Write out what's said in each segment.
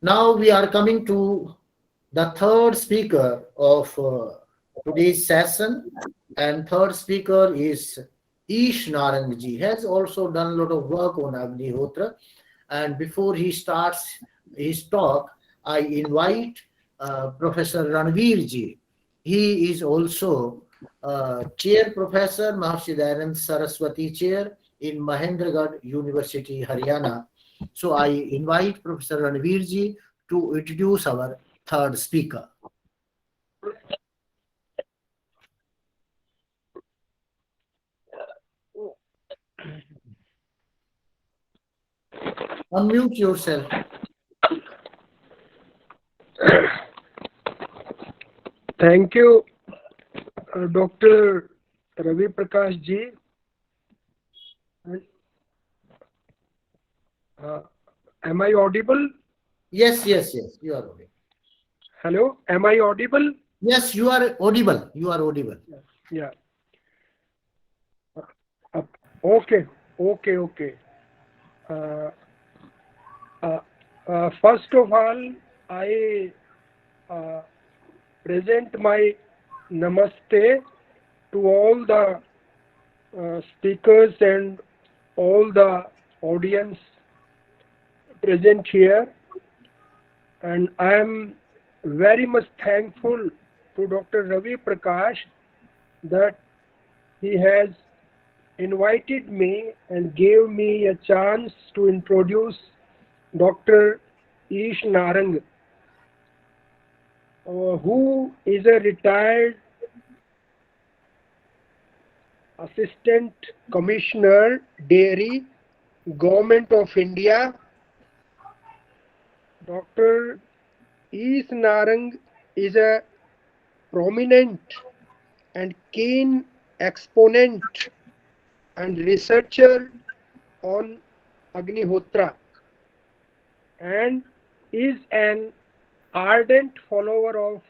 Now we are coming to the third speaker of today's session, and third speaker is Ish Narangji. Has also done a lot of work on Agnihotra, and before he starts his talk, I invite Professor Ranveer ji. He is also chair professor Mahasi Dayanand Saraswati chair in Mahendragarh University, Haryana. So I invite Professor Ranveer ji to introduce our third speaker. Unmute yourself. Thank you, Dr. Ravi Prakash ji. Uh, am I audible? Yes, yes, yes. You are audible. Hello, am I audible? Yes, you are audible. You are audible. Yeah. Uh, okay, okay. Uh, uh, First of all, I uh, present my namaste to all the speakers and all the audience present here, and I am very much thankful to Dr. Ravi Prakash that he has invited me and gave me a chance to introduce Dr. Ish Narang, who is a retired Assistant Commissioner, Dairy, Government of India. Dr. Ish Narang is a prominent and keen exponent and researcher on Agnihotra, and is an ardent follower of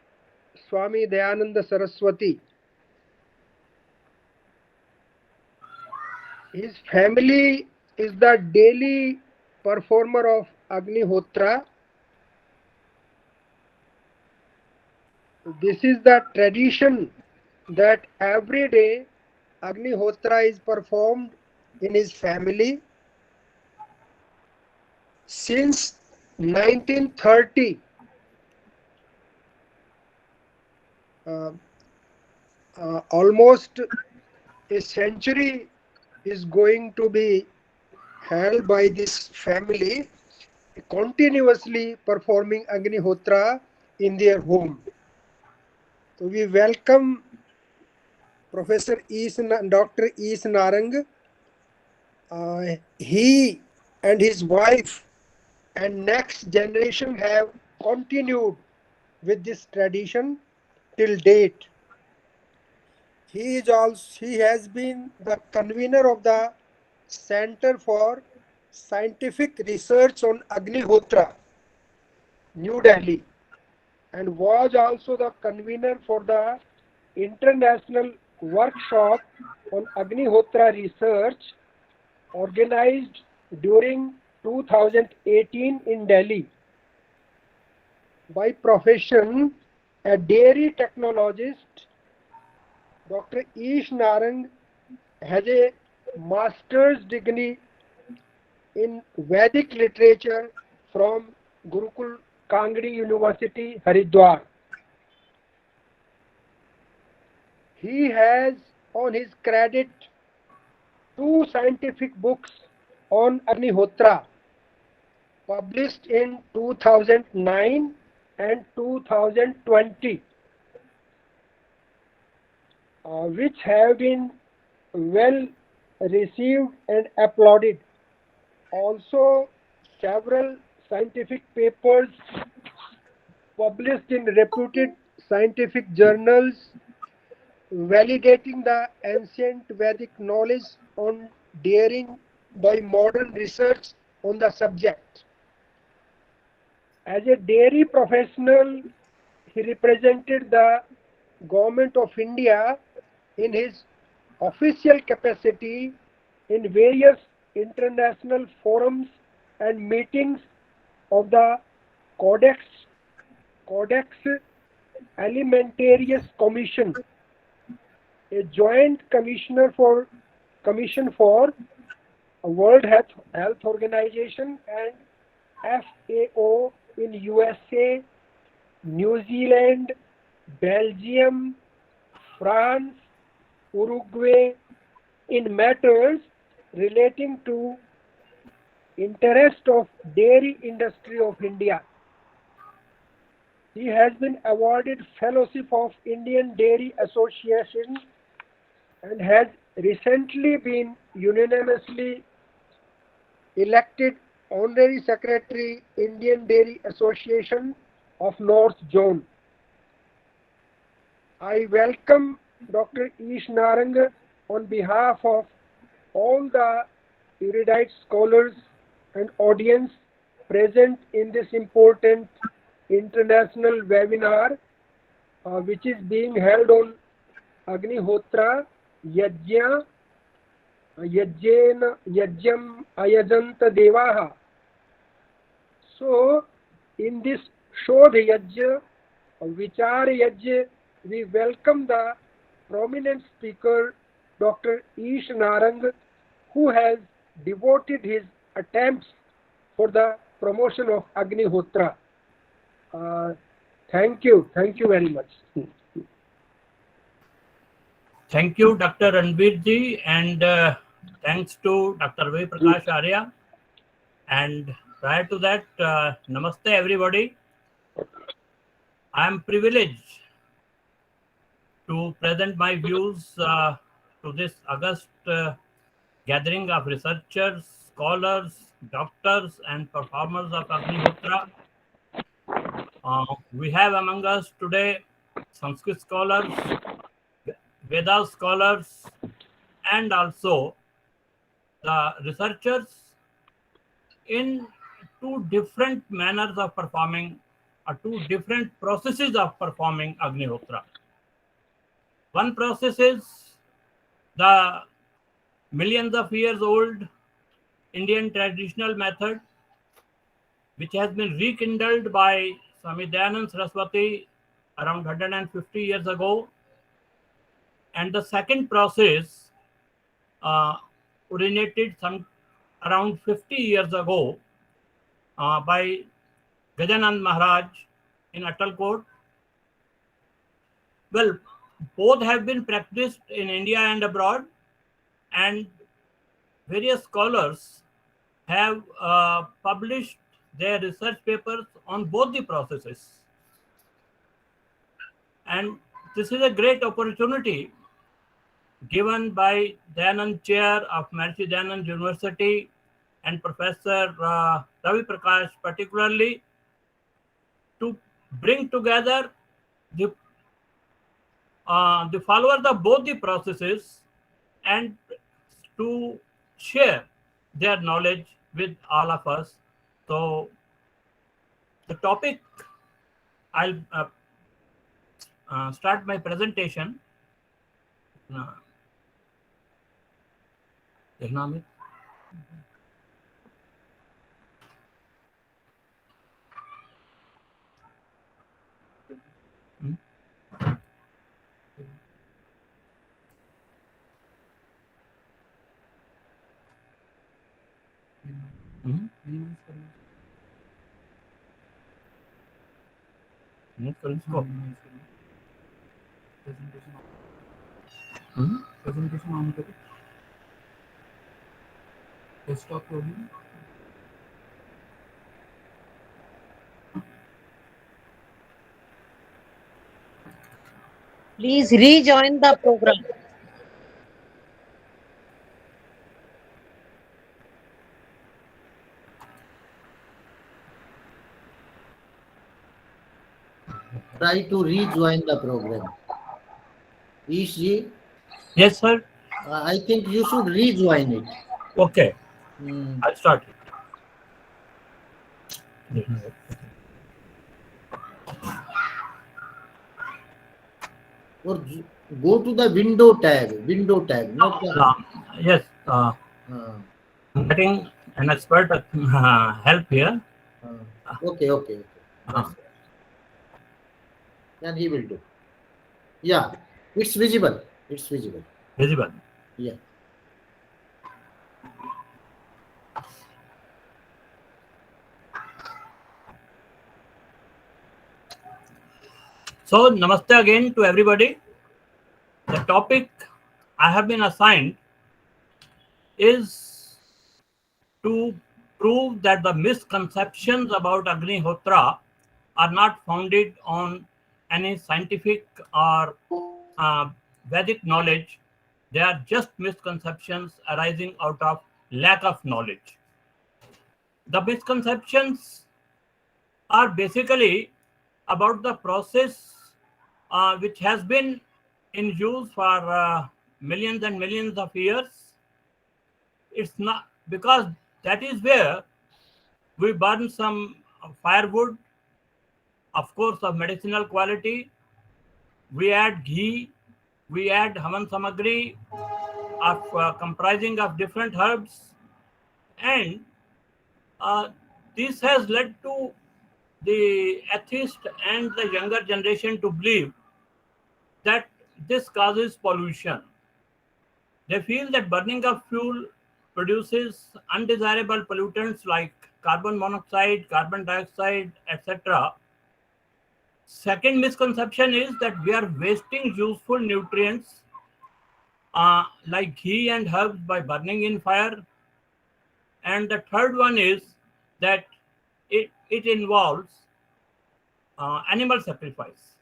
Swami Dayananda Saraswati. His family is the daily performer of Agnihotra. This is the tradition that every day Agnihotra is performed in his family. Since 1930, uh, almost a century is going to be held by this family, continuously performing Agnihotra in their home. So we welcome Professor Dr. Is Narang. He and his wife and next generation have continued with this tradition till date. He has been the convener of the Center for Scientific Research on Agnihotra, New Delhi, and was also the convener for the International Workshop on Agnihotra Research organized during 2018 in Delhi. By profession, a dairy technologist, Dr. Ish Narang has a master's degree in Vedic literature from Gurukul Kangri University, Haridwar. He has on his credit two scientific books on Agnihotra published in 2009 and 2020, which have been well received and applauded. Also, several scientific papers published in reputed scientific journals validating the ancient Vedic knowledge on dairying by modern research on the subject. As a dairy professional, he represented the Government of India in his official capacity in various international forums and meetings of the Codex Alimentarius Commission, a joint commission for World Health Organization and FAO in USA, New Zealand, Belgium, France, Uruguay, in matters relating to interest of dairy industry of India. He has been awarded Fellowship of Indian Dairy Association and has recently been unanimously elected Honorary Secretary, Indian Dairy Association of North Zone. I welcome Dr. Ish Narang on behalf of all the erudite scholars and audience present in this important international webinar, which is being held on Agnihotra Yajna Yajyam Ayajanta Devaha. So, in this Shodh Yajna, Vichar Yajna, we welcome the prominent speaker, Dr. Ish Narang, who has devoted his attempts for the promotion of Agnihotra. Thank you very much. Thank you, Dr. Ranveer ji, and thanks to Dr. V. Prakash Arya. And prior to that, namaste everybody. I am privileged to present my views to this August gathering of researchers, scholars, doctors, and performers of Agnihotra. We have among us today Sanskrit scholars, Veda scholars, and also the researchers in two different manners of performing, or two different processes of performing Agnihotra. One process is the millions of years old Indian traditional method, which has been rekindled by Swami Dayanand Saraswati around 150 years ago. And the second process originated some around 50 years ago by Gajanand Maharaj in Atalkot. Well, both have been practiced in India and abroad, and various scholars have published their research papers on both the processes. And this is a great opportunity given by Dayanand Chair of Maharishi Dayanand University and Professor Ravi Prakash particularly, to bring together the followers of both the processes and to share their knowledge with all of us. So the topic, I'll start my presentation. Presentation on करें. Desktop loading. Please rejoin the program. Try to rejoin the program. Ish ji, Yes, sir. I think you should rejoin it. Okay, I'll start. Or go to the window tab, not the. Yes, I'm getting an expert help here. Okay. Uh-huh. Then he will do. Yeah, it's visible. It's visible. Visible. Yeah. So, namaste again to everybody. The topic I have been assigned is to prove that the misconceptions about Agnihotra are not founded on any scientific or Vedic knowledge. They are just misconceptions arising out of lack of knowledge. The misconceptions are basically about the process which has been in use for millions and millions of years. It's not because that is where we burn some firewood, of course, of medicinal quality. We add ghee, we add havan samagri of comprising of different herbs, and uh, this has led to the atheist and the younger generation to believe that this causes pollution. They feel that burning of fuel produces undesirable pollutants like carbon monoxide, carbon dioxide, etc. Second misconception is that we are wasting useful nutrients like ghee and herbs by burning in fire. And the third one is that it involves animal sacrifice.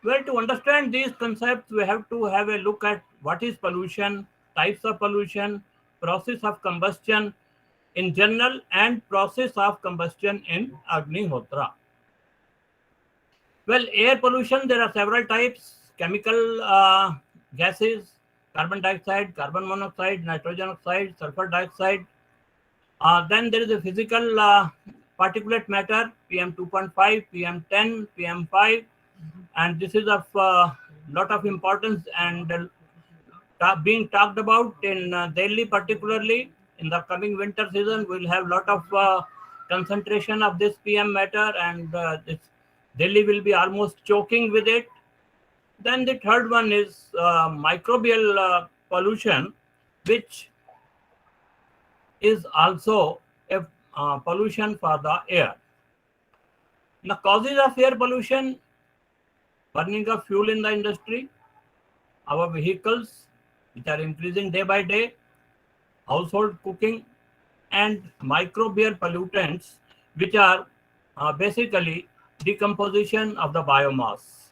Well, to understand these concepts, we have to have a look at what is pollution, types of pollution, process of combustion in general, and process of combustion in Agnihotra. Well, air pollution, there are several types: chemical gases, carbon dioxide, carbon monoxide, nitrogen oxide, sulfur dioxide. Then there is a physical particulate matter, PM2.5, PM10, PM5, and this is of lot of importance and being talked about in Delhi, particularly in the coming winter season. We'll have lot of concentration of this PM matter, and Delhi will be almost choking with it. Then the third one is microbial pollution, which is also a pollution for the air. The causes of air pollution: burning of fuel in the industry, our vehicles, which are increasing day by day, household cooking, and microbial pollutants, which are basically decomposition of the biomass.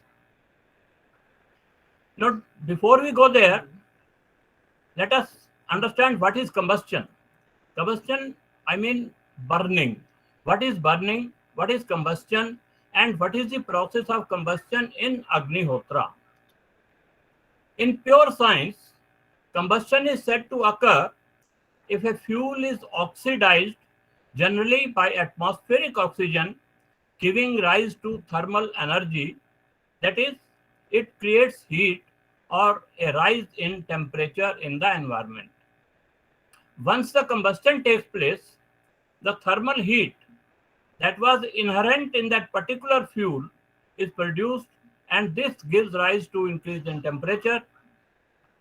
Now, before we go there, let us understand what is combustion. Combustion, I mean burning. What is burning? What is combustion? And what is the process of combustion in Agnihotra? In pure science, combustion is said to occur if a fuel is oxidized, generally by atmospheric oxygen, giving rise to thermal energy. That is, it creates heat or a rise in temperature in the environment. Once the combustion takes place, the thermal heat that was inherent in that particular fuel is produced, and this gives rise to increase in temperature.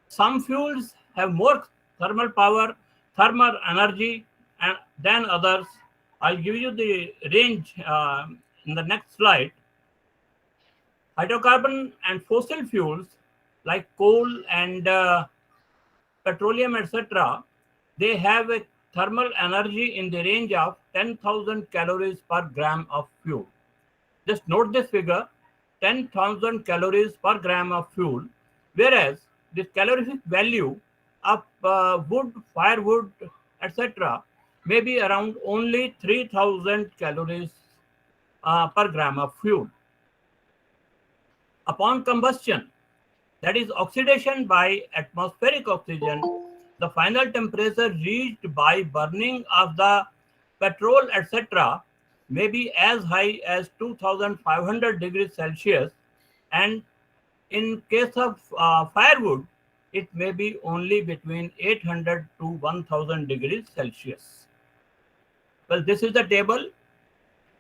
Some fuels have more thermal power, thermal energy than others. I'll give you the range in the next slide. Hydrocarbon and fossil fuels like coal and petroleum, etc., they have a thermal energy in the range of 10,000 calories per gram of fuel. Just note this figure, 10,000 calories per gram of fuel, whereas the calorific value of wood, firewood, etc., may be around only 3,000 calories per gram of fuel. Upon combustion, that is oxidation by atmospheric oxygen, the final temperature reached by burning of the petrol, etc., may be as high as 2,500 degrees Celsius, and in case of firewood, it may be only between 800 to 1,000 degrees Celsius. Well, this is the table.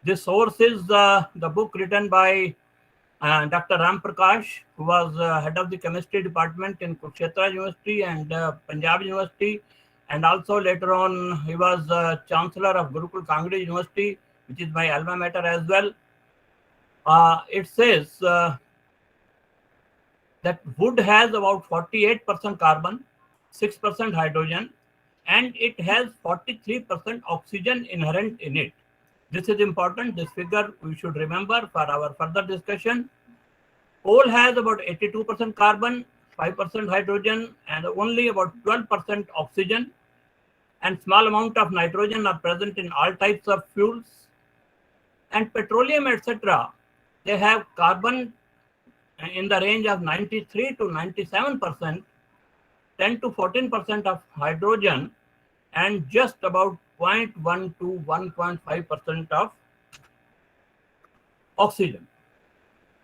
This source is the book written by Dr. Ram Prakash, who was head of the chemistry department in Kurukshetra University and Punjab University, and also later on he was chancellor of Gurukul Kangri University, which is my alma mater as well. It says that wood has about 48% carbon, 6% hydrogen, and it has 43% oxygen inherent in it. This is important. This figure we should remember for our further discussion. Coal has about 82% carbon, 5% hydrogen, and only about 12% oxygen, and small amount of nitrogen are present in all types of fuels. And petroleum, etc., they have carbon in the range of 93 to 97%, 10 to 14% of hydrogen, and just about 0.1 to 1.5% of oxygen.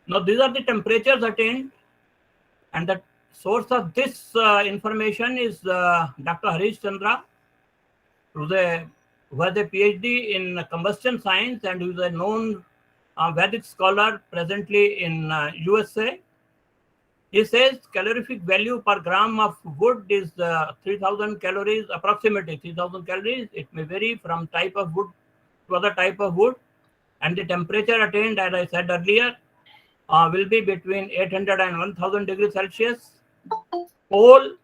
Now, these are the temperatures attained, and the source of this information is Dr. Harish Chandra, who has a PhD in combustion science and who is a known Vedic scholar presently in USA. He says calorific value per gram of wood is 3000 calories, approximately 3000 calories. It may vary from type of wood to other type of wood. And the temperature attained, as I said earlier, will be between 800 and 1000 degrees Celsius. Coal,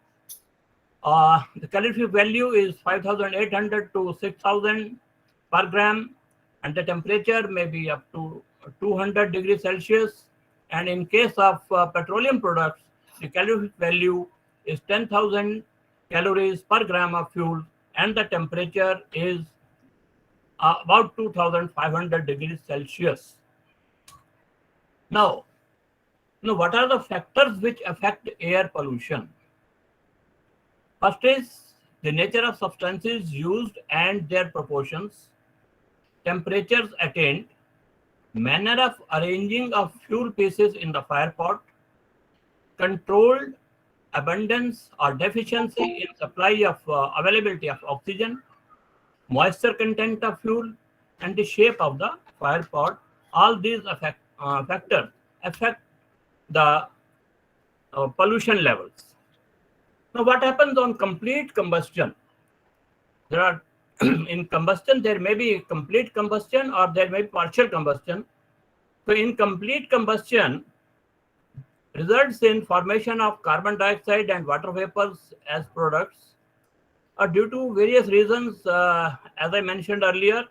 the calorific value is 5800 to 6000 per gram, and the temperature may be up to 200 degrees Celsius. And in case of petroleum products, the calorific value is 10,000 calories per gram of fuel, and the temperature is about 2500 degrees Celsius. Now, what are the factors which affect air pollution? First is the nature of substances used and their proportions, temperatures attained, manner of arranging of fuel pieces in the fire pot, controlled abundance or deficiency in supply of availability of oxygen, moisture content of fuel, and the shape of the fire pot. All these factors affect the pollution levels. Now, what happens on complete combustion? There are in combustion, there may be complete combustion or there may be partial combustion. So in complete combustion results in formation of carbon dioxide and water vapors as products. Due to various reasons, as I mentioned earlier,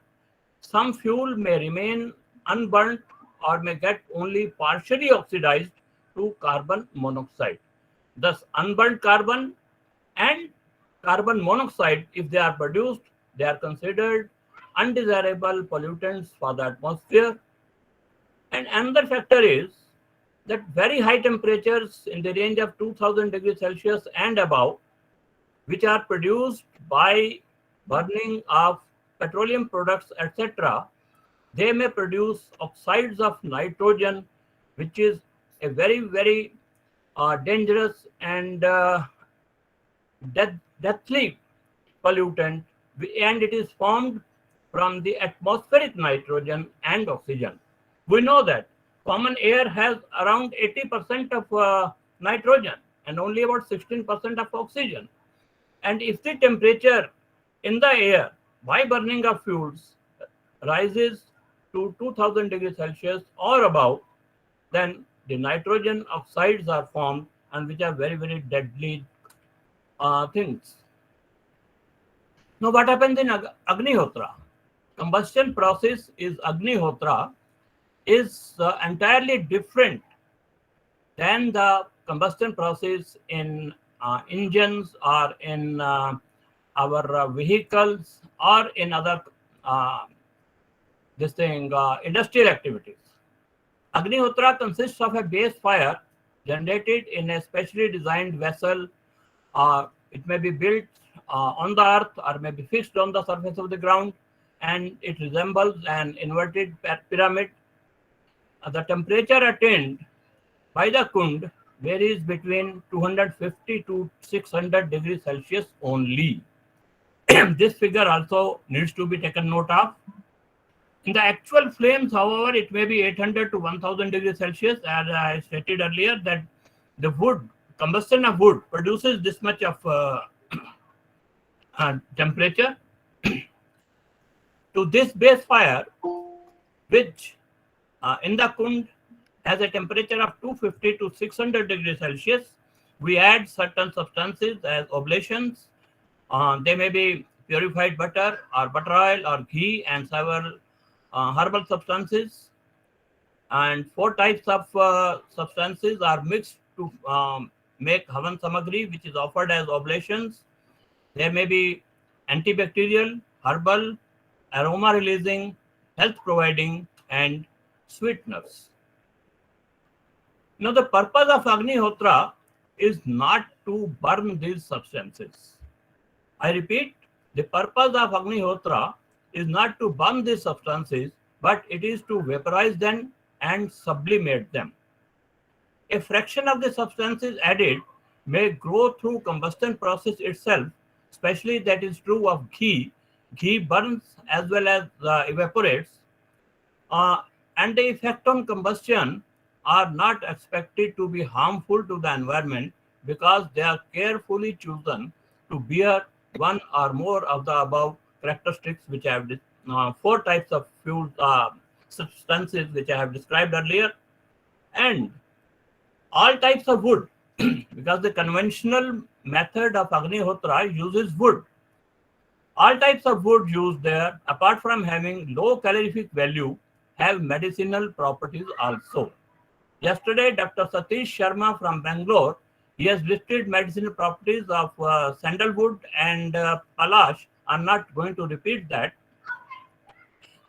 some fuel may remain unburnt or may get only partially oxidized to carbon monoxide. Thus, unburnt carbon and carbon monoxide, if they are produced, they are considered undesirable pollutants for the atmosphere. And another factor is that very high temperatures in the range of 2000 degrees Celsius and above, which are produced by burning of petroleum products, etc., they may produce oxides of nitrogen, which is a very, very dangerous and deathly pollutant, and it is formed from the atmospheric nitrogen and oxygen. We know that common air has around 80% of nitrogen and only about 16% of oxygen. And if the temperature in the air by burning of fuels rises to 2000 degrees Celsius or above, then the nitrogen oxides are formed, and which are very, very deadly things. Now, what happens in Agnihotra? Combustion process is Agnihotra is entirely different than the combustion process in engines or in our vehicles or in other industrial activities. Agnihotra consists of a base fire generated in a specially designed vessel. It may be built on the earth or may be fixed on the surface of the ground, and it resembles an inverted pyramid. The temperature attained by the Kund varies between 250 to 600 degrees Celsius only. This figure also needs to be taken note of. In the actual flames, however, it may be 800 to 1000 degrees Celsius. As I stated earlier, that the wood, combustion of wood produces this much of temperature. To this base fire, which in the Kund has a temperature of 250 to 600 degrees Celsius, we add certain substances as oblations. They may be purified butter or butter oil or ghee and several herbal substances. And 4 types of substances are mixed to make Havan Samagri, which is offered as oblations. There may be antibacterial, herbal, aroma releasing, health providing, and sweeteners. Now, the purpose of Agnihotra is not to burn these substances. I repeat, the purpose of Agnihotra is not to burn these substances, but it is to vaporize them and sublimate them. A fraction of the substances added may grow through combustion process itself, especially that is true of ghee. Ghee burns as well as evaporates, and the effect on combustion are not expected to be harmful to the environment because they are carefully chosen to bear one or more of the above characteristics, which I have 4 types of fuel substances which I have described earlier, and all types of wood, because the conventional method of Agnihotra uses wood. All types of wood used there, apart from having low calorific value, have medicinal properties also. Yesterday, Dr. Satish Sharma from Bangalore, he has listed medicinal properties of sandalwood and palash. I'm not going to repeat that.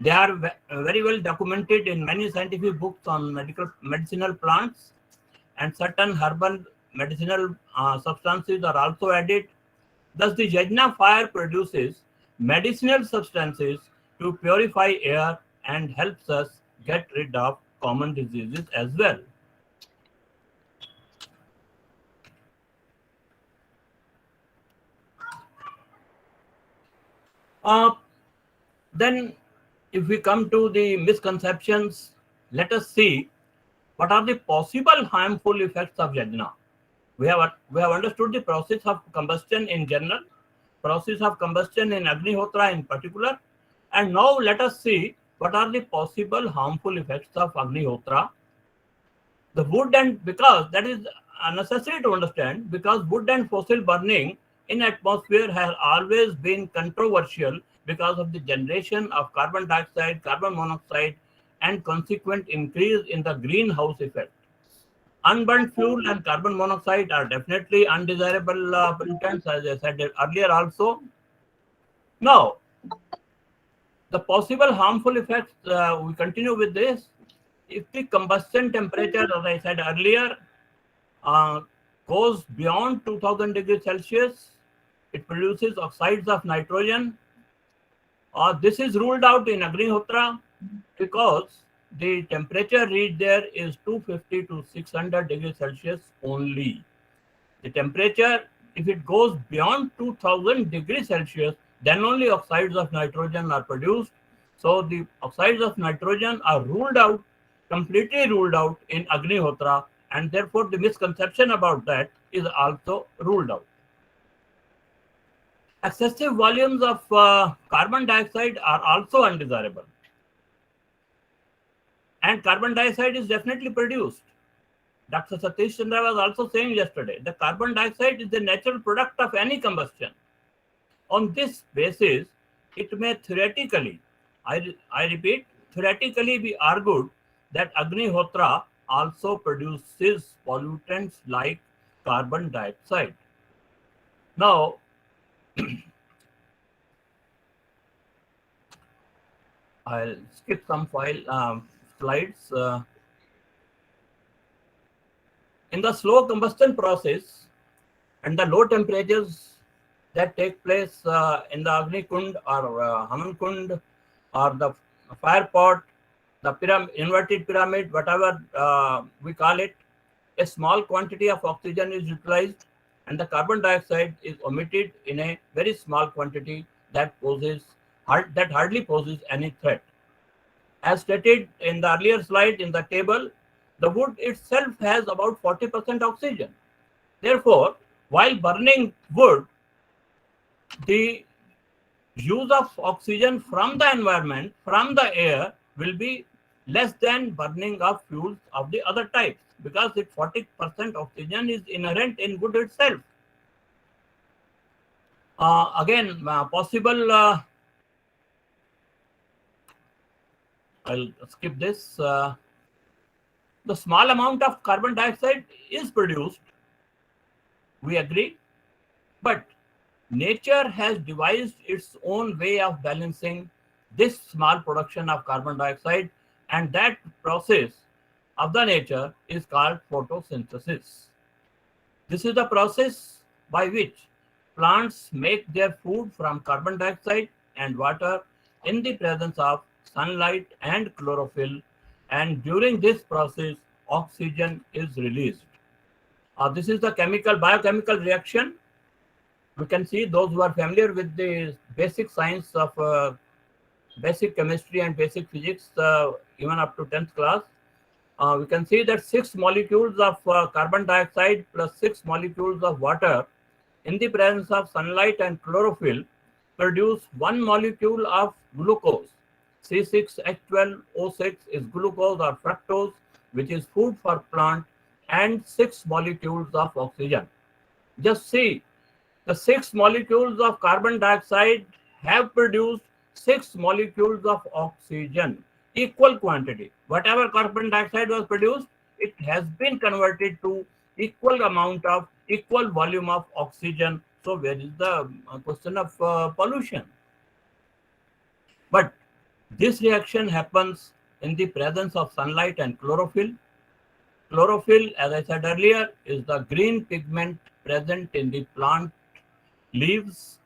They are very well documented in many scientific books on medicinal plants, and certain herbal medicinal substances are also added. Thus, the Yajna fire produces medicinal substances to purify air and helps us get rid of common diseases as well. Then, if we come to the misconceptions, let us see what are the possible harmful effects of Yajna. We have understood the process of combustion in general, process of combustion in Agnihotra in particular, and now let us see what are the possible harmful effects of Agnihotra. The wood, and because that is necessary to understand, because wood and fossil burning in atmosphere has always been controversial because of the generation of carbon dioxide, carbon monoxide, and consequent increase in the greenhouse effect. Unburnt fuel and carbon monoxide are definitely undesirable pollutants, as I said earlier also. Now, the possible harmful effects, we continue with this. If the combustion temperature, as I said earlier, goes beyond 2000 degrees Celsius, it produces oxides of nitrogen. This is ruled out in Agnihotra because the temperature reached there is 250 to 600 degrees Celsius only. The temperature, if it goes beyond 2000 degrees Celsius, then only oxides of nitrogen are produced. So the oxides of nitrogen are ruled out, completely ruled out in Agnihotra, and therefore the misconception about that is also ruled out. Excessive volumes of carbon dioxide are also undesirable. And carbon dioxide is definitely produced. Dr. Satish Chandra was also saying yesterday, the carbon dioxide is the natural product of any combustion. On this basis, it may theoretically, I repeat, theoretically be argued that Agnihotra also produces pollutants like carbon dioxide. Now, I'll skip some slides. In the slow combustion process and the low temperatures that take place in the Agni Kund or Haman Kund or the fire pot, the inverted pyramid, whatever we call it, a small quantity of oxygen is utilized and the carbon dioxide is omitted in a very small quantity that hardly poses any threat. As stated in the earlier slide in the table, the wood itself has about 40% oxygen. Therefore, while burning wood, the use of oxygen from the environment, from the air, will be less than burning of fuels of the other types, because it 40% oxygen is inherent in wood itself. Again, possible, I'll skip this. The small amount of carbon dioxide is produced, we agree, but nature has devised its own way of balancing this small production of carbon dioxide, and that process of the nature is called photosynthesis. This is the process by which plants make their food from carbon dioxide and water in the presence of sunlight and chlorophyll, and during this process, oxygen is released. This is the biochemical reaction. We can see those who are familiar with the basic science of basic chemistry and basic physics, even up to 10th class. We can see that 6 molecules of carbon dioxide plus 6 molecules of water in the presence of sunlight and chlorophyll produce 1 molecule of glucose. C6H12O6 is glucose or fructose, which is food for plant, and 6 molecules of oxygen. Just see, the 6 molecules of carbon dioxide have produced 6 molecules of oxygen, equal quantity. Whatever carbon dioxide was produced, it has been converted to equal volume of oxygen. So where is the question of pollution? But this reaction happens in the presence of sunlight and chlorophyll. Chlorophyll, as I said earlier, is the green pigment present in the plant leaves.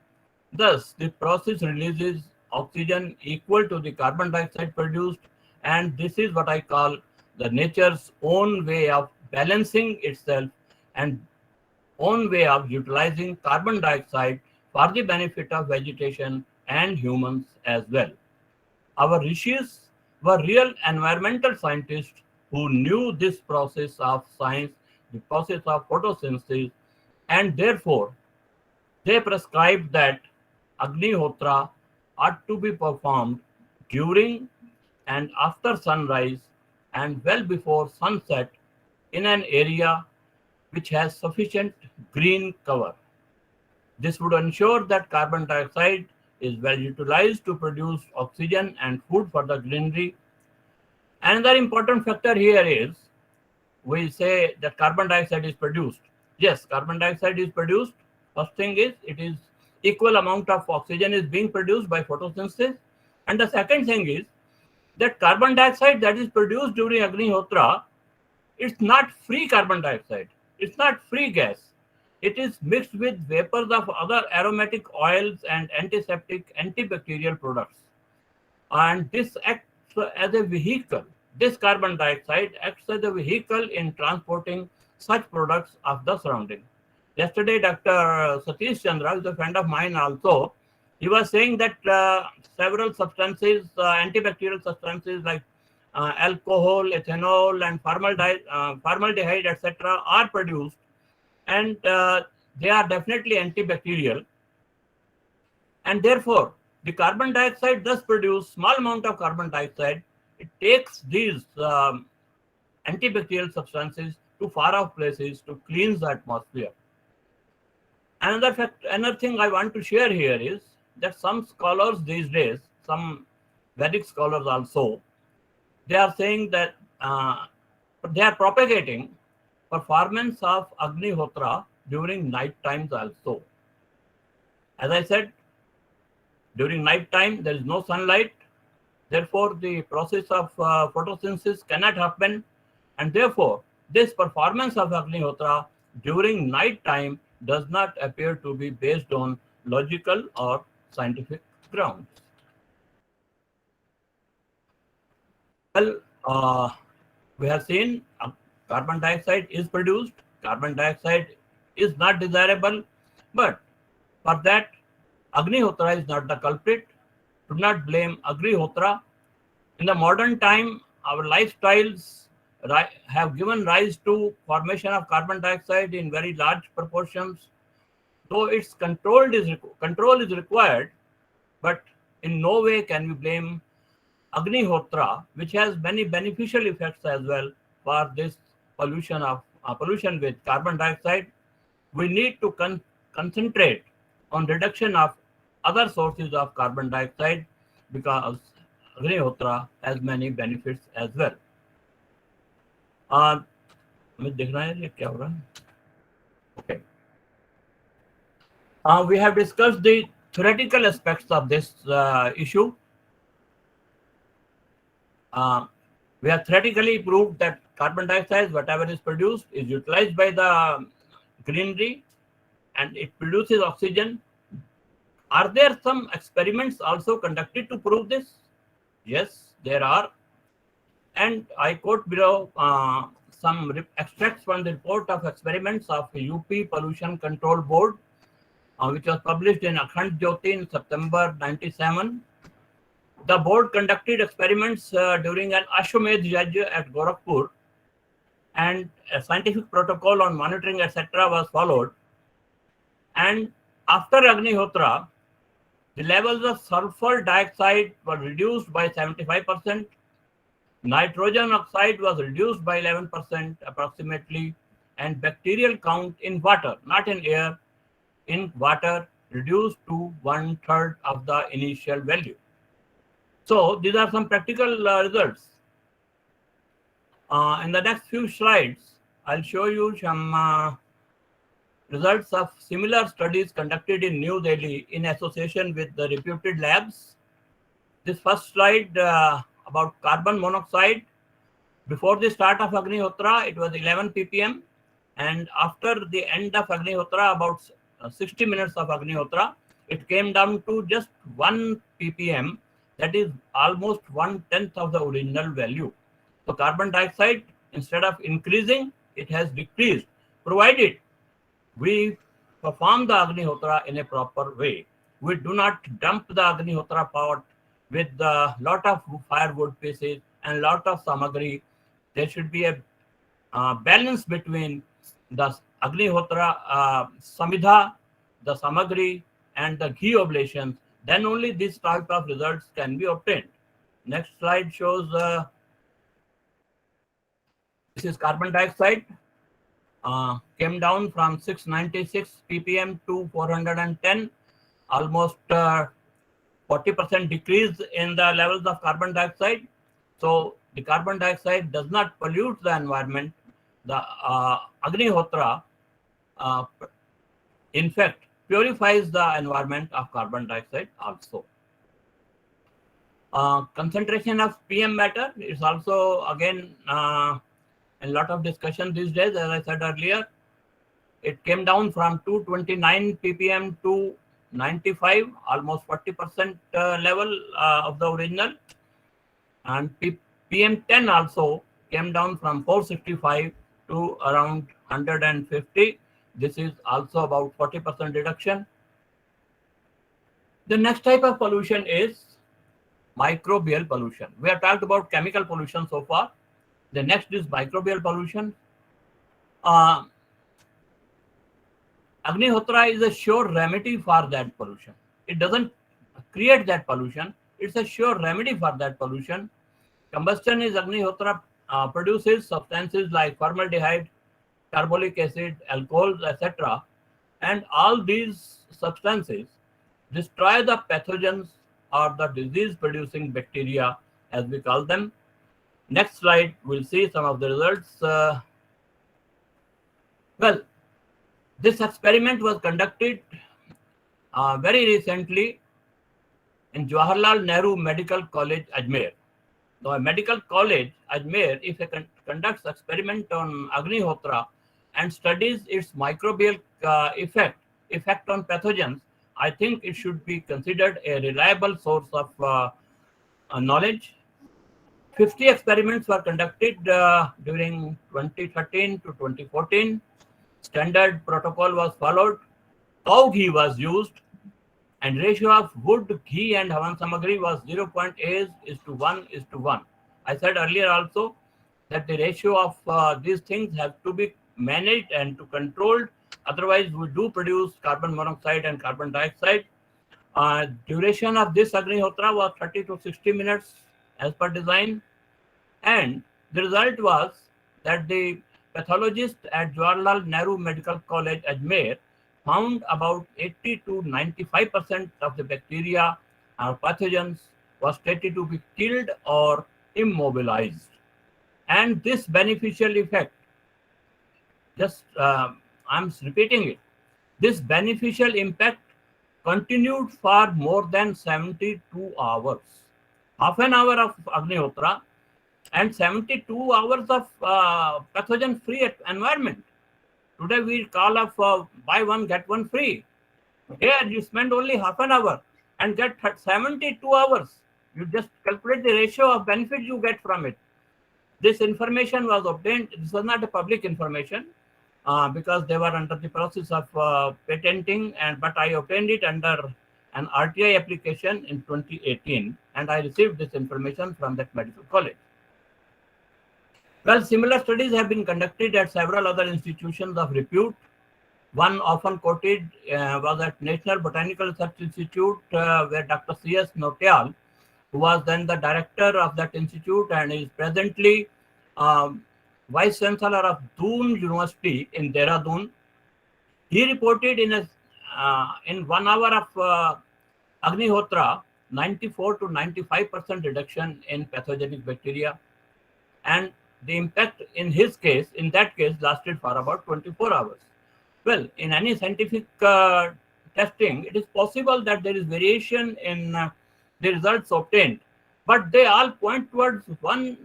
Thus, the process releases oxygen equal to the carbon dioxide produced, and this is what I call the nature's own way of balancing itself and own way of utilizing carbon dioxide for the benefit of vegetation and humans as well. Our rishis were real environmental scientists who knew this process of science, the process of photosynthesis, and therefore they prescribed that Agnihotra ought to be performed during and after sunrise and well before sunset in an area which has sufficient green cover. This would ensure that carbon dioxide is well utilized to produce oxygen and food for the greenery. Another important factor here is, we say that carbon dioxide is produced. Yes, carbon dioxide is produced. First thing is, it is equal amount of oxygen is being produced by photosynthesis. And the second thing is that carbon dioxide that is produced during Agnihotra, it's not free carbon dioxide. It's not free gas. It is mixed with vapors of other aromatic oils and antiseptic, antibacterial products. And this acts as a vehicle. This carbon dioxide acts as a vehicle in transporting such products of the surrounding. Yesterday, Dr. Satish Chandra is a friend of mine also. He was saying that several substances, antibacterial substances like alcohol, ethanol, and formaldehyde, etc., are produced, and they are definitely antibacterial. And therefore, the carbon dioxide does produce small amount of carbon dioxide. It takes these antibacterial substances to far off places to cleanse the atmosphere. Another thing I want to share here is that some scholars these days, some Vedic scholars also, they are saying that they are propagating performance of Agnihotra during night times also. As I said, during night time there is no sunlight, therefore the process of photosynthesis cannot happen, and therefore this performance of Agnihotra during night time does not appear to be based on logical or scientific grounds. Well, we have seen carbon dioxide is produced. Carbon dioxide is not desirable, but for that, Agnihotra is not the culprit. Do not blame Agnihotra. In the modern time, our lifestyles have given rise to formation of carbon dioxide in very large proportions. Though its control is required, but in no way can we blame Agnihotra, which has many beneficial effects as well for this pollution with carbon dioxide. We need to concentrate on reduction of other sources of carbon dioxide because Agnihotra has many benefits as well. हमें देखना है ये क्या हो रहा है? Okay. We have discussed the theoretical aspects of this issue. We have theoretically proved that carbon dioxide, whatever is produced, is utilized by the greenery and it produces oxygen. Are there some experiments also conducted to prove this? Yes, there are. And I quote below some extracts from the report of experiments of UP Pollution Control Board, which was published in Akhand Jyoti in September 97. The board conducted experiments during an Ashwamedh Yajna at Gorakhpur, and a scientific protocol on monitoring, etc. was followed. And after Agnihotra, the levels of sulfur dioxide were reduced by 75%. Nitrogen oxide was reduced by 11% approximately, and bacterial count in water, not in air, in water reduced to 1/3 of the initial value. So these are some practical results. In the next few slides, I'll show you some results of similar studies conducted in New Delhi in association with the reputed labs. This first slide about carbon monoxide. Before the start of Agnihotra, it was 11 ppm, and after the end of Agnihotra, about 60 minutes of Agnihotra, it came down to just 1 ppm, that is almost 1/10 of the original value. So carbon dioxide, instead of increasing, it has decreased, provided we perform the Agnihotra in a proper way. We do not dump the Agnihotra pot with a lot of firewood pieces and lot of samagri. There should be a balance between the Agnihotra samidha, the samagri, and the ghee oblations. Then only this type of results can be obtained. Next slide shows this is carbon dioxide. Came down from 696 ppm to 410, almost 40% decrease in the levels of carbon dioxide. So the carbon dioxide does not pollute the environment. The Agnihotra, in fact, purifies the environment of carbon dioxide also. Concentration of PM matter is also again a lot of discussion these days. As I said earlier, it came down from 229 ppm to 95, almost 40% level of the original. And PM10 also came down from 465 to around 150. This is also about 40% reduction. The next type of pollution is microbial pollution. We have talked about chemical pollution so far. The next is microbial pollution. Agnihotra is a sure remedy for that pollution. It doesn't create that pollution. It's a sure remedy for that pollution. Combustion is Agnihotra produces substances like formaldehyde, carbolic acid, alcohols, etc. And all these substances destroy the pathogens or the disease-producing bacteria, as we call them. Next slide, we'll see some of the results. Well, this experiment was conducted very recently in Jawaharlal Nehru Medical College, Ajmer. Now, a medical college, Ajmer, if it conducts experiment on Agnihotra and studies its microbial effect on pathogens, I think it should be considered a reliable source of knowledge. 50 experiments were conducted during 2013 to 2014. Standard protocol was followed. Cow ghee was used, and ratio of wood, ghee and Havan Samagri was 0.8:1:1. I said earlier also that the ratio of these things have to be managed and to controlled. Otherwise, we do produce carbon monoxide and carbon dioxide. Duration of this Agnihotra was 30 to 60 minutes as per design. And the result was that the pathologist at Jawaharlal Nehru Medical College, Ajmer, found about 80 to 95% of the bacteria or pathogens was stated to be killed or immobilized. And this beneficial effect, I'm repeating it, this beneficial impact continued for more than 72 hours. Half an hour of Agnihotra and 72 hours of pathogen-free environment. Today we call of buy one, get one free. Here you spend only half an hour and get 72 hours. You just calculate the ratio of benefit you get from it. This information was obtained. This was not a public information because they were under the process of patenting, but I obtained it under an RTI application in 2018, and I received this information from that medical college. Well, similar studies have been conducted at several other institutions of repute. One often quoted was at National Botanical Research Institute, where Dr. C.S. Nautiyal, who was then the director of that institute and is presently Vice Chancellor of Doon University in Dehradun, he reported in 1 hour of Agnihotra 94 to 95% reduction in pathogenic bacteria, and the impact in that case, lasted for about 24 hours. Well, in any scientific testing, it is possible that there is variation in the results obtained, but they all point towards one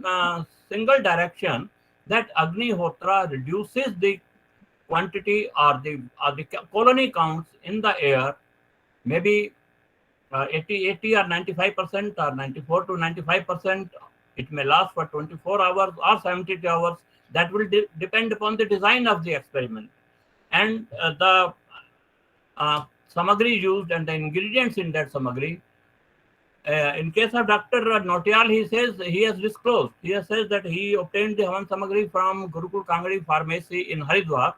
single direction, that Agnihotra reduces the quantity or the colony counts in the air, maybe 80 or 95% or 94 to 95%. It may last for 24 hours or 72 hours. That will depend upon the design of the experiment and the samagri used and the ingredients in that samagri. In case of Dr. Nautiyal, he says he has disclosed. He has said that he obtained the Havan Samagri from Gurukul Kangadi Pharmacy in Haridwar.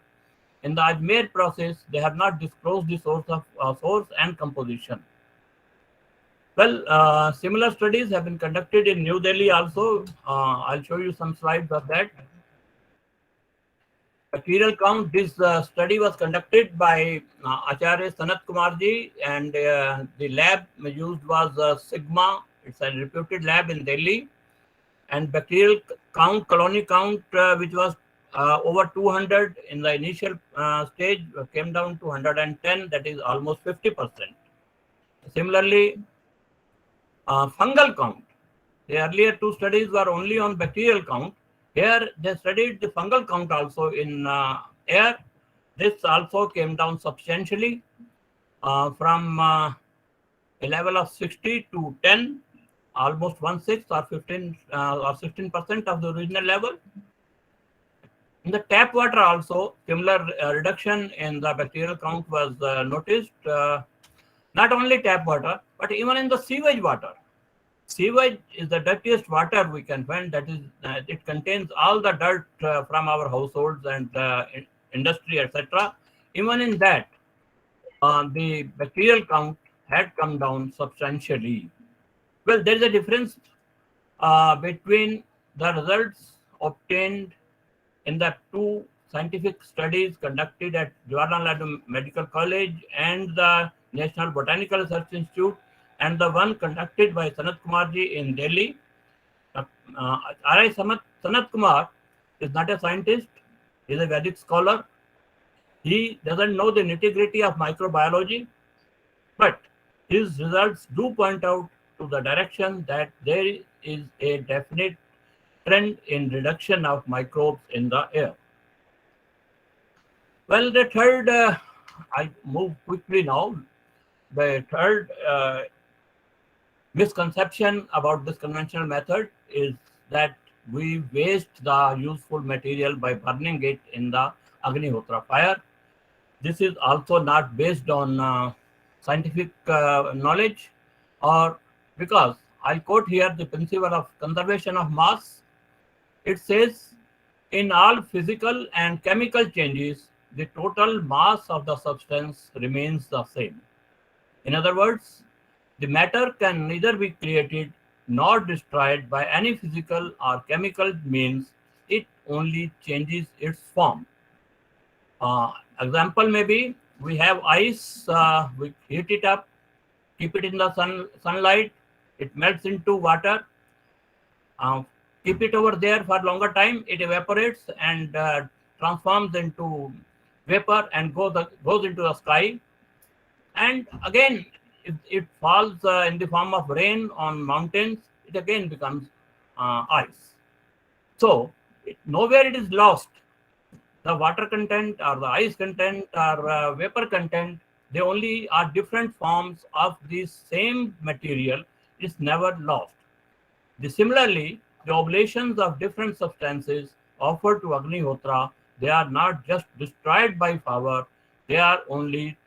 In the Ajmer process, they have not disclosed the source and composition. Well, similar studies have been conducted in New Delhi also. I'll show you some slides of that. Bacterial count, this study was conducted by Acharya Sanat Kumar ji, and the lab used was Sigma. It's a reputed lab in Delhi. And bacterial count, colony count, which was over 200 in the initial stage, came down to 110, that is almost 50%. Similarly, fungal count. The earlier two studies were only on bacterial count. Here they studied the fungal count also in air. This also came down substantially from a level of 60 to 10, almost 1/6 or 15 or 16% of the original level. In the tap water also, similar reduction in the bacterial count was noticed. Not only tap water, but even in the sewage water. Sewage is the dirtiest water we can find. That is, it contains all the dirt from our households and industry, etc. Even in that, the bacterial count had come down substantially. Well, there is a difference between the results obtained in the two scientific studies conducted at Jawaharlal Nehru Medical College and the National Botanical Research Institute, and the one conducted by Sanat Kumar ji in Delhi. R.I. Sanat Kumar is not a scientist. He is a Vedic scholar. He doesn't know the nitty-gritty of microbiology, but his results do point out to the direction that there is a definite trend in reduction of microbes in the air. Well, the third, I move quickly now. The third misconception about this conventional method is that we waste the useful material by burning it in the Agnihotra fire. This is also not based on scientific knowledge, or because I'll quote here the principle of conservation of mass. It says, in all physical and chemical changes, the total mass of the substance remains the same. In other words, the matter can neither be created nor destroyed by any physical or chemical means, it only changes its form. Example maybe we have ice, we heat it up, keep it in the sunlight, it melts into water, keep it over there for longer time, it evaporates and transforms into vapor and goes into the sky. And again, if it falls in the form of rain on mountains, it again becomes ice. So nowhere it is lost. The water content or the ice content or vapor content, they only are different forms of the same material. It's never lost. Similarly, the oblations of different substances offered to Agnihotra, they are not just destroyed by fire, they are only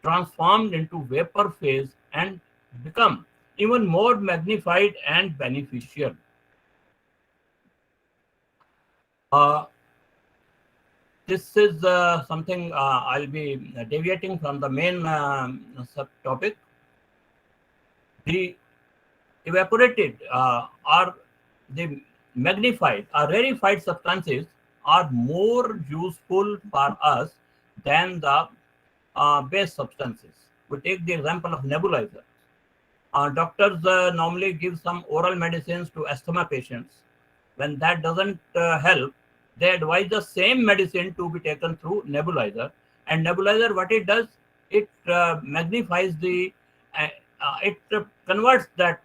transformed into vapor phase and become even more magnified and beneficial. This is something I'll be deviating from the main subtopic. The evaporated or the magnified or rarefied substances are more useful for us than the base substances. We take the example of nebulizer. Doctors normally give some oral medicines to asthma patients. When that doesn't help, they advise the same medicine to be taken through nebulizer. And nebulizer, what it does, it magnifies it converts that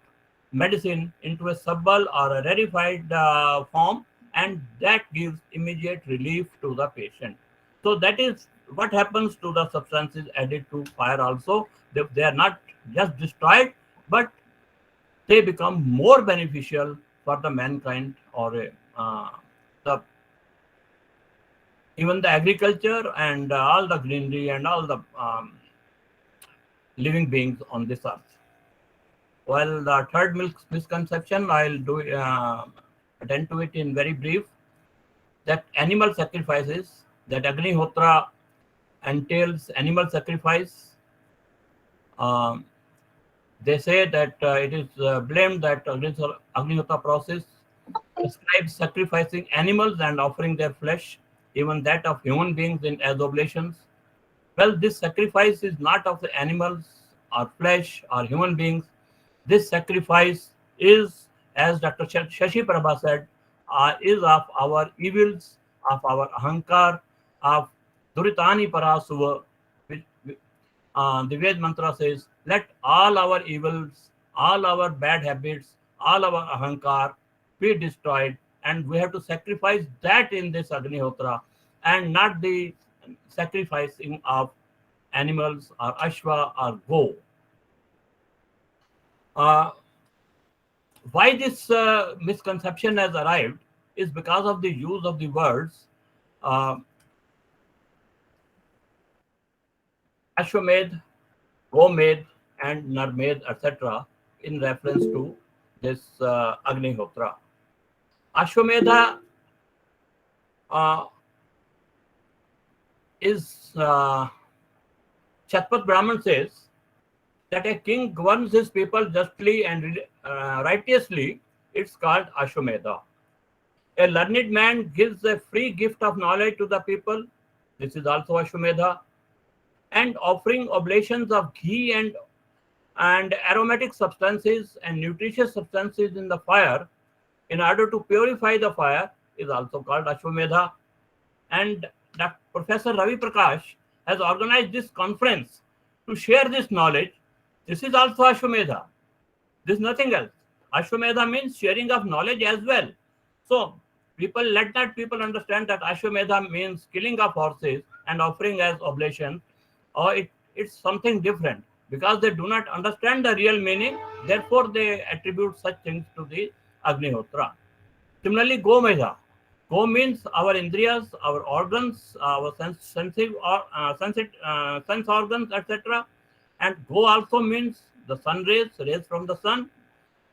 medicine into a subtle or a rarefied form, and that gives immediate relief to the patient. So that is what happens to the substances added to fire also. They are not just destroyed, but they become more beneficial for the mankind or even the agriculture and all the greenery and all the living beings on this earth. Well, the third misconception, I'll attend to it in very brief, that animal sacrifices, that Agnihotra entails animal sacrifice. They say that it is blamed that Agnihotra process prescribes sacrificing animals and offering their flesh, even that of human beings as oblations. Well, this sacrifice is not of the animals or flesh or human beings. This sacrifice is, as Dr. Shashi Prabha said, is of our evils, of our ahankar, of duritani parasuva. The Ved mantra says, let all our evils, all our bad habits, all our ahankar be destroyed, and we have to sacrifice that in this Agnihotra, and not the sacrificing of animals or ashwa or go. Why this misconception has arrived is because of the use of the words Ashwamedh, Gomedh, and Narmedh, etc., in reference to this Agnihotra. Ashwamedha is Chatpat Brahman says that a king governs his people justly and righteously. It's called Ashwamedha. A learned man gives a free gift of knowledge to the people. This is also Ashwamedha. And offering oblations of ghee and aromatic substances and nutritious substances in the fire in order to purify the fire is also called Ashwamedha. And Professor Ravi Prakash has organized this conference to share this knowledge. This is also Ashwamedha. This is nothing else. Ashwamedha means sharing of knowledge as well. So let not people understand that Ashwamedha means killing of horses and offering as oblation, or it's something different, because they do not understand the real meaning. Therefore, they attribute such things to the Agnihotra. Similarly, Gomedha. Go means our indriyas, our organs, our sense organs, etc. and go also means the sun rays from the sun.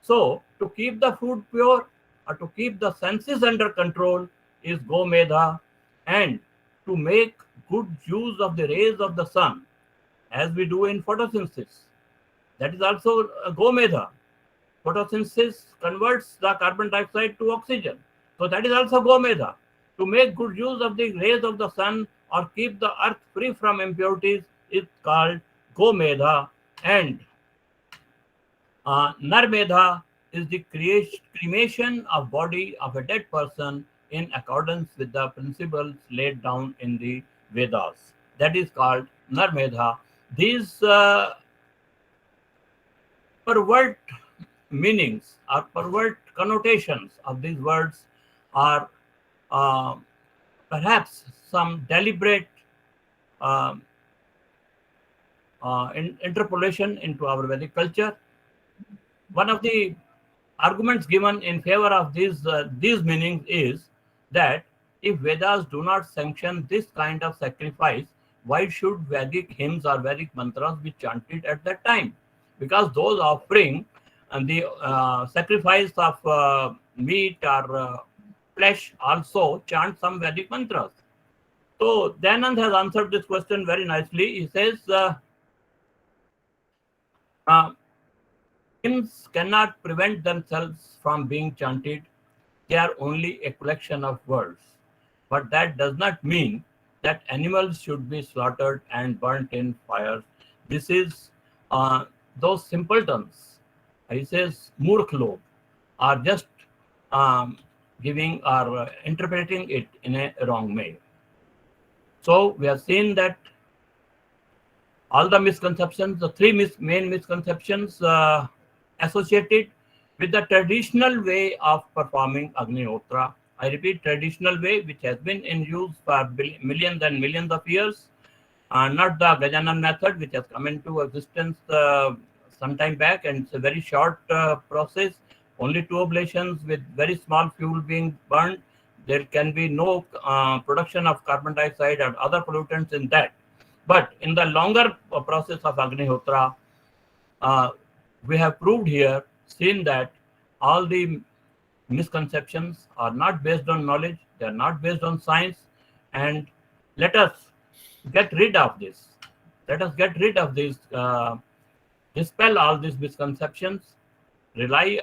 So to keep the food pure or to keep the senses under control is Gomedha, and to make good use of the rays of the sun as we do in photosynthesis. That is also Gomedha. Photosynthesis converts the carbon dioxide to oxygen. So that is also Gomedha. To make good use of the rays of the sun or keep the earth free from impurities is called Gomedha. And Narmedha is the cremation of body of a dead person in accordance with the principles laid down in the Vedas. That is called Narmedha. These pervert meanings or pervert connotations of these words are perhaps some deliberate interpolation into our Vedic culture. One of the arguments given in favor of these meanings is that if Vedas do not sanction this kind of sacrifice, why should Vedic hymns or Vedic mantras be chanted at that time? Because those offering and the sacrifice of meat or flesh also chant some Vedic mantras. So Dayanand has answered this question very nicely. He says, hymns cannot prevent themselves from being chanted. They are only a collection of words. But that does not mean that animals should be slaughtered and burnt in fires. This is those simpletons, he says, Murkh log, are just giving or interpreting it in a wrong way. So we have seen that all the misconceptions, the three main misconceptions associated with the traditional way of performing Agnihotra. I repeat, traditional way which has been in use for millions and millions of years, not the Gajanan method which has come into existence some time back, and it's a very short process, only 2 oblations with very small fuel being burned. There can be no production of carbon dioxide or other pollutants in that. But in the longer process of Agnihotra, we have proved here, seen that all the misconceptions are not based on knowledge, they are not based on science, and let us get rid of this. Let us get rid of this, dispel all these misconceptions, rely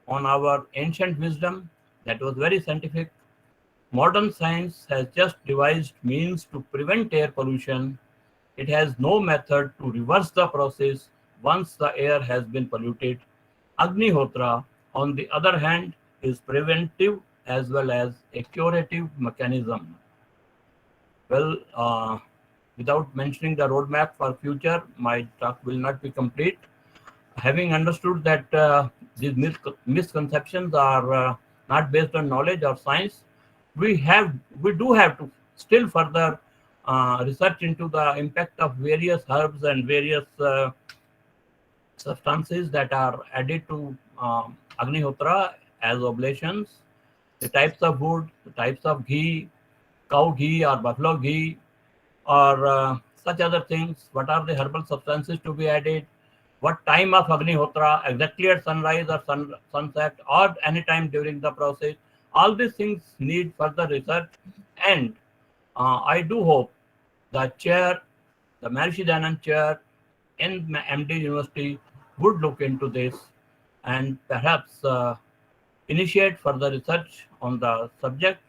on our ancient wisdom that was very scientific. Modern science has just devised means to prevent air pollution. It has no method to reverse the process once the air has been polluted. Agnihotra, on the other hand, is preventive as well as a curative mechanism. Well, without mentioning the roadmap for future, my talk will not be complete. Having understood that these misconceptions are not based on knowledge or science, we do have to still further research into the impact of various herbs and various substances that are added to Agnihotra as oblations, the types of wood, the types of ghee, cow ghee or buffalo ghee, or such other things. What are the herbal substances to be added? What time of Agnihotra, exactly at sunrise or sunset, or any time during the process? All these things need further research, and I do hope the chair, the Maharishi Dayanand chair in MD University would look into this and perhaps initiate further research on the subject.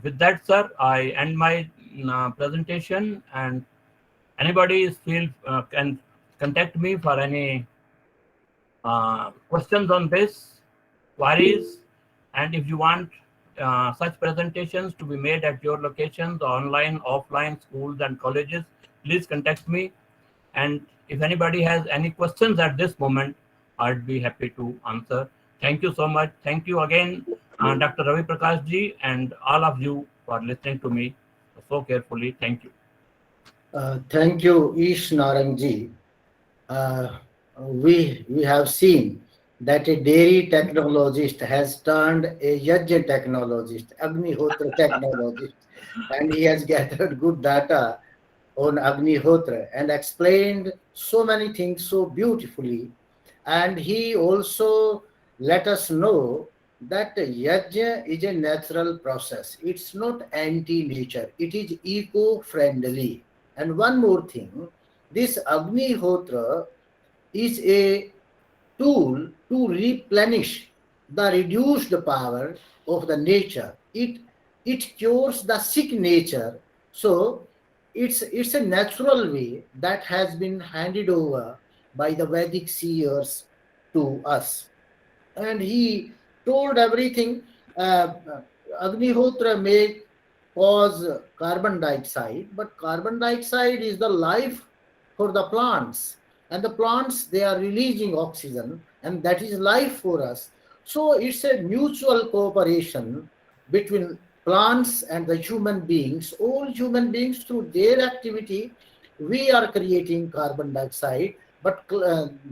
With that, sir, I end my presentation, and anybody can contact me for any questions on this, queries, and if you want such presentations to be made at your locations, online, offline, schools and colleges, please contact me. And if anybody has any questions at this moment, I'd be happy to answer. Thank you so much. Thank you again, Dr. Ravi Prakash ji, and all of you for listening to me so carefully. Thank you. Thank you, Ish Narang ji. We have seen that a dairy technologist has turned a yajna technologist, Agnihotra technologist, and he has gathered good data on Agnihotra and explained so many things so beautifully. And he also let us know that yajna is a natural process. It's not anti-nature. It is eco-friendly. And one more thing, this Agnihotra is a tool to replenish the reduced power of the nature. It cures the sick nature. So it's a natural way that has been handed over by the Vedic seers to us. And he told everything. Agnihotra may cause carbon dioxide, but carbon dioxide is the life for the plants, and the plants, they are releasing oxygen, and that is life for us. So it's a mutual cooperation between plants and the human beings. All human beings, through their activity, we are creating carbon dioxide, but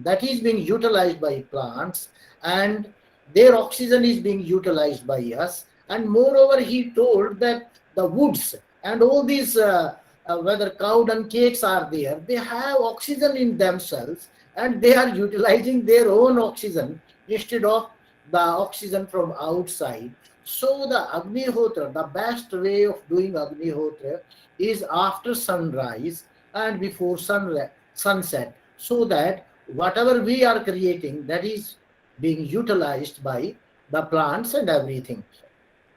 that is being utilized by plants, and their oxygen is being utilized by us. And moreover, he told that the woods and all these whether cow dung cakes are there, they have oxygen in themselves, and they are utilizing their own oxygen instead of the oxygen from outside. So the Agnihotra, the best way of doing Agnihotra is after sunrise and before sunset, so that whatever we are creating, that is being utilized by the plants and everything.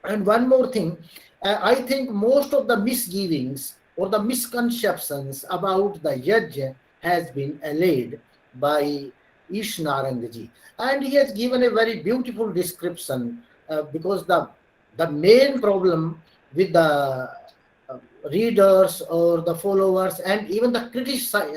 And one more thing, I think most of the misgivings or the misconceptions about the Yajna has been allayed by Ishnarangaji. And he has given a very beautiful description, because the main problem with the readers or the followers and even the critics of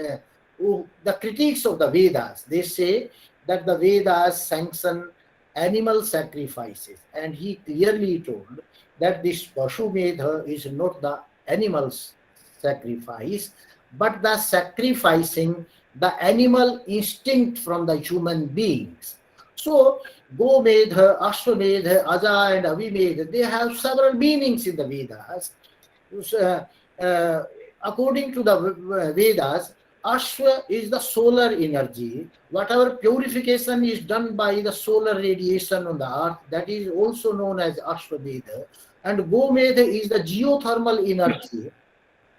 the Vedas, they say that the Vedas sanction animal sacrifices, and he clearly told that this Pashumedha is not the animal's sacrifice, but the sacrificing the animal instinct from the human beings. So Gomedha, Ashwamedha, Aja and Avimedha, they have several meanings in the Vedas. Uh, uh, According to the Vedas, Ashwa is the solar energy. Whatever purification is done by the solar radiation on the earth, that is also known as Ashwamedha. And Gomedha is the geothermal energy.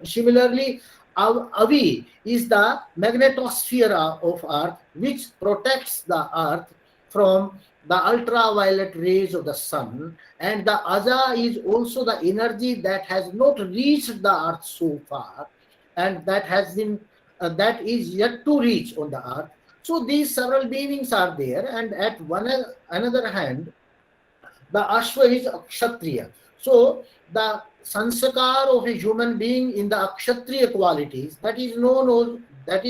Similarly, Avi is the magnetosphere of Earth, which protects the Earth from the ultraviolet rays of the sun. And the Aja is also the energy that has not reached the Earth so far, and that is yet to reach on the Earth. So these several meanings are there, and at one another hand, the Ashwa is Kshatriya. So the sanskar of a human being in the Kshatriya qualities, that is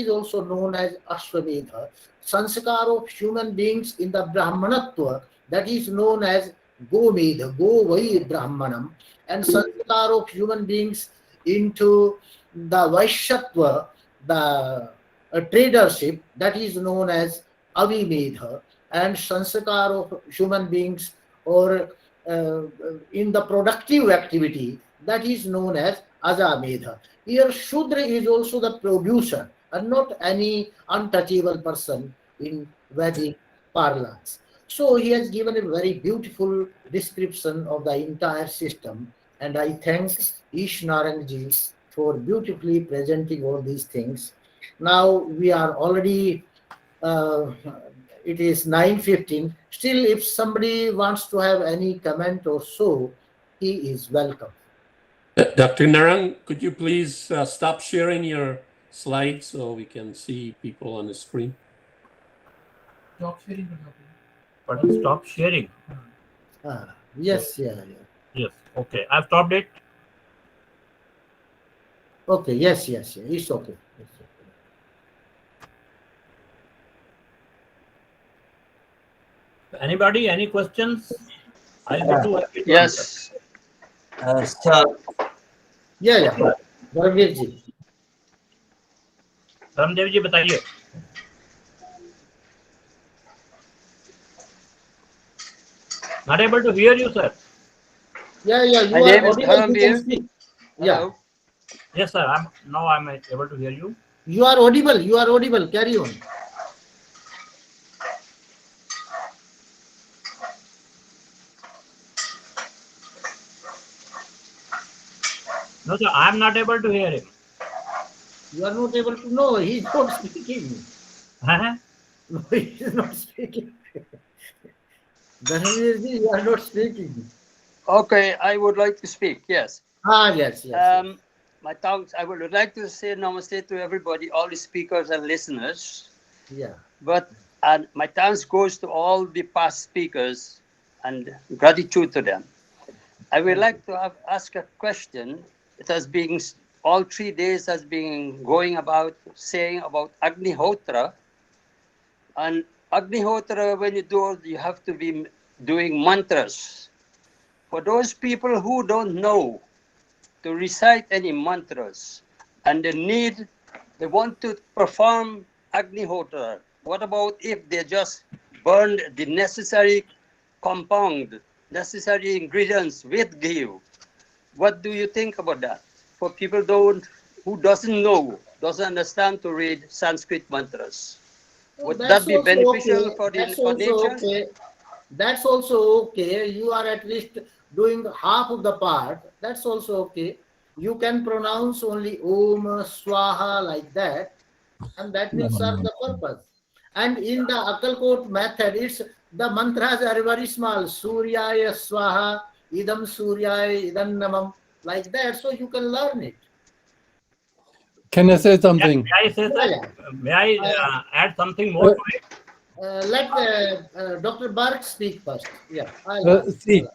also known as Ashwamedha. Sanskar of human beings in the Brahmanatva, that is known as Gomedha, Govai Brahmanam. And sanskar of human beings into the Vaishyatva, the tradership, that is known as Avimedha. And sanskar of human beings or in the productive activity, that is known as Ajamedha. Here Shudra is also the producer and not any untouchable person in Vedic parlance. So he has given a very beautiful description of the entire system, and I thank Ish Narangji for beautifully presenting all these things. Now we are already it is 9:15. Still, if somebody wants to have any comment or so, he is welcome. Dr. Narang, could you please stop sharing your slides so we can see people on the screen? Stop sharing the document. But stop sharing. Yes, yeah. Yes. Okay. I've stopped it. Okay, yes, it's okay. It's okay. Anybody? Any questions? I'll be too happy to Yes. Sir, Yeah. Bharavir ji. answer. Ramdev ji बताइए. Not able to hear you, sir. Yeah, you my are name is audible, you can Dharamveer. speak. Yeah. Hello. Yes, sir. I'm able to hear you. You are audible. You are audible. Carry on. No, sir. I'm not able to hear him. You are not able to know. He is not speaking. Huh? No, he is not speaking. Dhanvirji, you are not speaking. Okay, I would like to speak. Yes. Ah, yes, yes. My thanks. I would like to say namaste to everybody, all the speakers and listeners. Yeah. But and my thanks goes to all the past speakers and gratitude to them. I would like to ask a question. It has been all 3 days has been going about saying about Agnihotra. And Agnihotra, when you do it, you have to be doing mantras. For those people who don't know to recite any mantras and they want to perform Agnihotra, what about if they just burned the necessary compound, necessary ingredients with ghee? What do you think about that? For people who doesn't know, doesn't understand to read Sanskrit mantras. Would That's that be also beneficial okay. for That's for also nature? okay. That's also okay. You are at least doing half of the part. That's also okay. You can pronounce only Om Swaha like that, and that will serve the purpose. And in the Akalkot method, it's the mantras are very small. Suryaya Swaha, Idam Suryaya, Idam Namam, like that. So you can learn it. Can I say Yeah, something? may I say, sir? Yeah, May I add something more to it? Let Dr. Bark speak first. Yeah, See,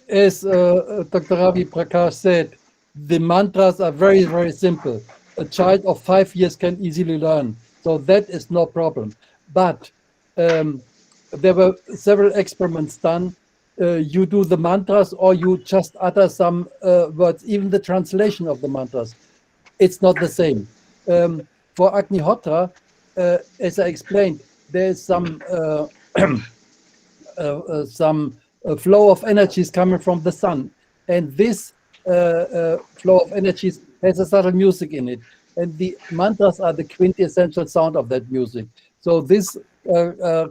as Dr. Ravi Prakash said, the mantras are very, very simple. A child of 5 years can easily learn. So that is no problem. But there were several experiments done. You do the mantras or you just utter some words, even the translation of the mantras. It's not the same. For Agnihotra, as I explained, there's some flow of energies coming from the sun, and this flow of energies has a subtle music in it, and the mantras are the quintessential sound of that music. So this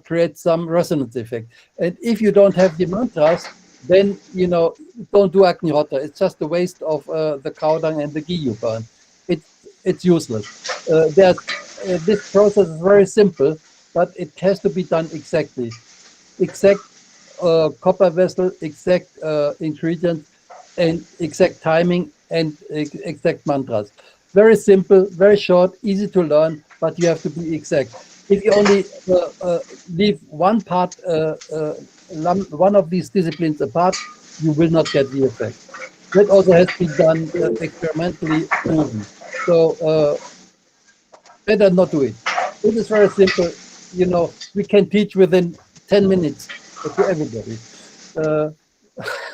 creates some resonance effect. And if you don't have the mantras, then don't do Agnihotra. It's just a waste of the cow dung and the ghee you burn. It's useless. This process is very simple, but it has to be done exactly. Exact copper vessel, exact ingredients, and exact timing, and exact mantras. Very simple, very short, easy to learn, but you have to be exact. If you only leave one part, one of these disciplines apart, you will not get the effect. That also has been done experimentally proven. So better not do it. It is very simple. We can teach within 10 minutes to everybody.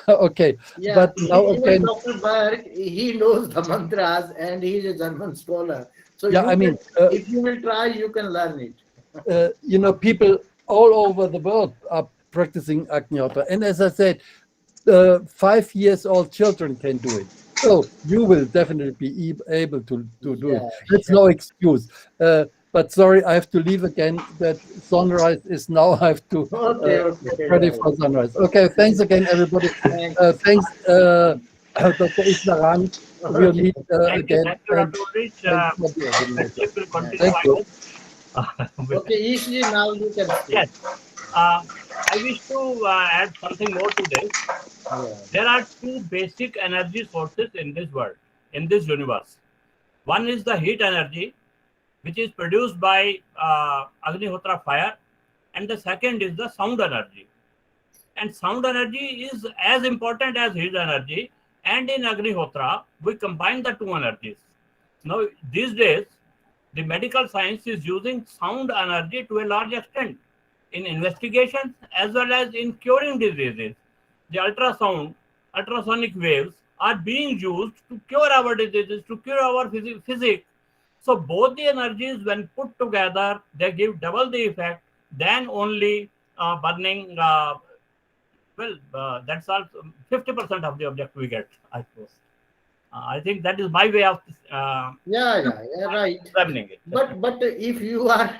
Okay, Yeah, but now even again, Dr. Berg, he knows the mantras and he is a German scholar. So yeah, I mean, if you will try, you can learn it. people all over the world are practicing Agnihotra. And as I said, 5 years old children can do it. So you will definitely be able to do it. Yeah, That's no excuse. But sorry, I have to leave again. That sunrise is now. I have to Okay. get ready for sunrise. Okay, thanks again, everybody. Thanks, Dr. Isnaran. We'll meet again. Thank you, Dr. Ulrich. Thanks for the organization. Will continue, Thank I you. hope. Okay, Ishji, now you can speak. Yes. I wish to add something more to this. Yeah. There are two basic energy sources in this world, in this universe. One is the heat energy, which is produced by Agnihotra fire, and the second is the sound energy. And sound energy is as important as heat energy, and in Agnihotra, we combine the two energies. Now, these days, the medical science is using sound energy to a large extent in investigations as well as in curing diseases. The ultrasonic waves are being used to cure our diseases, to cure our physics. So both the energies, when put together, they give double the effect than only burning. That's all 50% of the object we get, I suppose. I think that is my way of Yeah, right. examining it. But if you are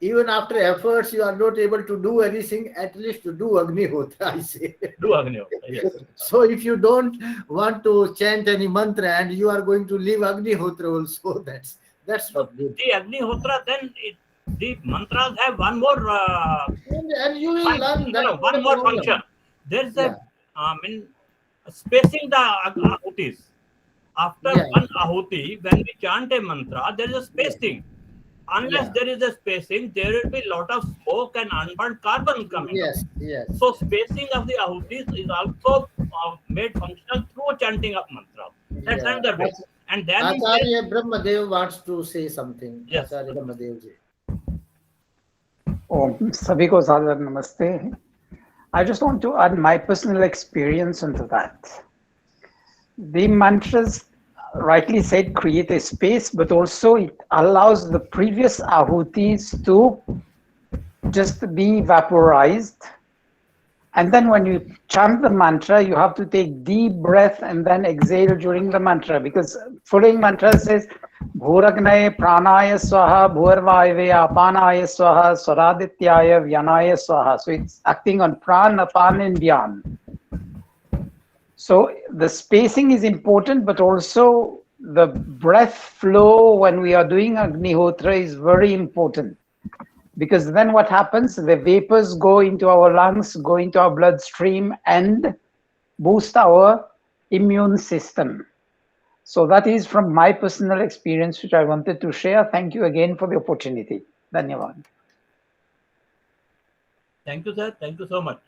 even after efforts you are not able to do anything, at least to do Agnihotra, I say. Do Agnihotra, yes. So if you don't want to chant any mantra and you are going to leave Agnihotra also, that's not good. The Agnihotra, then the mantras have one more And you will learn that one more function. There is a spacing the ahutis. After Yeah. one ahuti, when we chant a mantra, there is a spacing. Unless Yeah. there is a spacing, there will be a lot of smoke and unburned carbon coming. Yes, up. yes. So spacing of the ahutis is also made functional through chanting of mantra. That's Yeah. another way. And then he says, Acharya Brahmadev wants to say something. Yes. Acharya Brahmadev ji. सभी को सादर नमस्ते. I just want to add my personal experience into that. The mantras, rightly said, create a space, but also it allows the previous ahutis to just be vaporized. And then when you chant the mantra, you have to take deep breath and then exhale during the mantra, because following mantra says, Bhuragnaye pranaya swaha, bhurvaive apanaya swaha, swaradityaya vyanaya swaha. So it's acting on prana, apan and vyan. So the spacing is important, but also the breath flow when we are doing Agnihotra is very important. Because then what happens, the vapors go into our lungs, go into our bloodstream and boost our immune system. So that is from my personal experience, which I wanted to share. Thank you again for the opportunity. Dhanyavad. thank you, sir. Thank you so much.